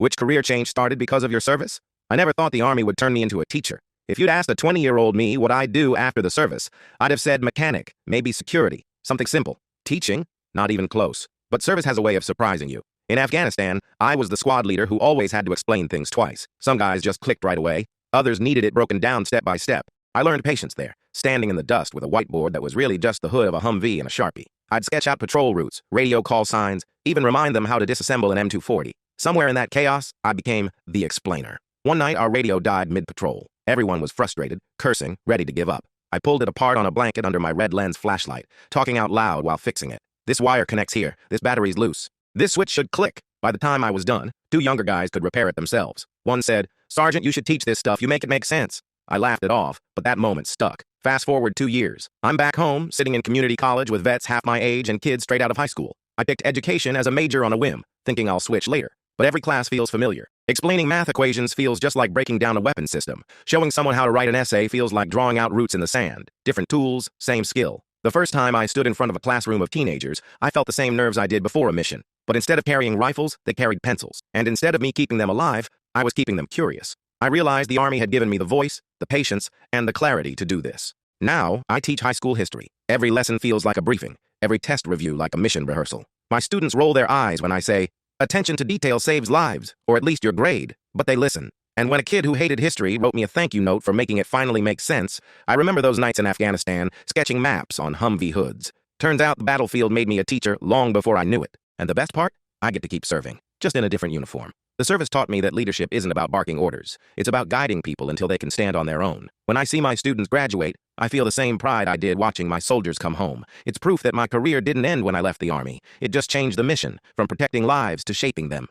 Which career change started because of your service? I never thought the Army would turn me into a teacher. If you'd asked a 20-year-old me what I'd do after the service, I'd have said mechanic, maybe security, something simple. Teaching? Not even close. But service has a way of surprising you. In Afghanistan, I was the squad leader who always had to explain things twice. Some guys just clicked right away. Others needed it broken down step by step. I learned patience there, standing in the dust with a whiteboard that was really just the hood of a Humvee and a Sharpie. I'd sketch out patrol routes, radio call signs, even remind them how to disassemble an M240. Somewhere in that chaos, I became the explainer. One night, our radio died mid-patrol. Everyone was frustrated, cursing, ready to give up. I pulled it apart on a blanket under my red lens flashlight, talking out loud while fixing it. This wire connects here. This battery's loose. This switch should click. By the time I was done, two younger guys could repair it themselves. One said, "Sergeant, you should teach this stuff. You make it make sense." I laughed it off, but that moment stuck. Fast forward 2 years. I'm back home, sitting in community college with vets half my age and kids straight out of high school. I picked education as a major on a whim, thinking I'll switch later. But every class feels familiar. Explaining math equations feels just like breaking down a weapon system. Showing someone how to write an essay feels like drawing out roots in the sand. Different tools, same skill. The first time I stood in front of a classroom of teenagers, I felt the same nerves I did before a mission. But instead of carrying rifles, they carried pencils. And instead of me keeping them alive, I was keeping them curious. I realized the Army had given me the voice, the patience, and the clarity to do this. Now, I teach high school history. Every lesson feels like a briefing, every test review like a mission rehearsal. My students roll their eyes when I say, "Attention to detail saves lives, or at least your grade," but they listen. And when a kid who hated history wrote me a thank you note for making it finally make sense, I remember those nights in Afghanistan, sketching maps on Humvee hoods. Turns out the battlefield made me a teacher long before I knew it. And the best part? I get to keep serving, just in a different uniform. The service taught me that leadership isn't about barking orders. It's about guiding people until they can stand on their own. When I see my students graduate, I feel the same pride I did watching my soldiers come home. It's proof that my career didn't end when I left the Army. It just changed the mission, from protecting lives to shaping them.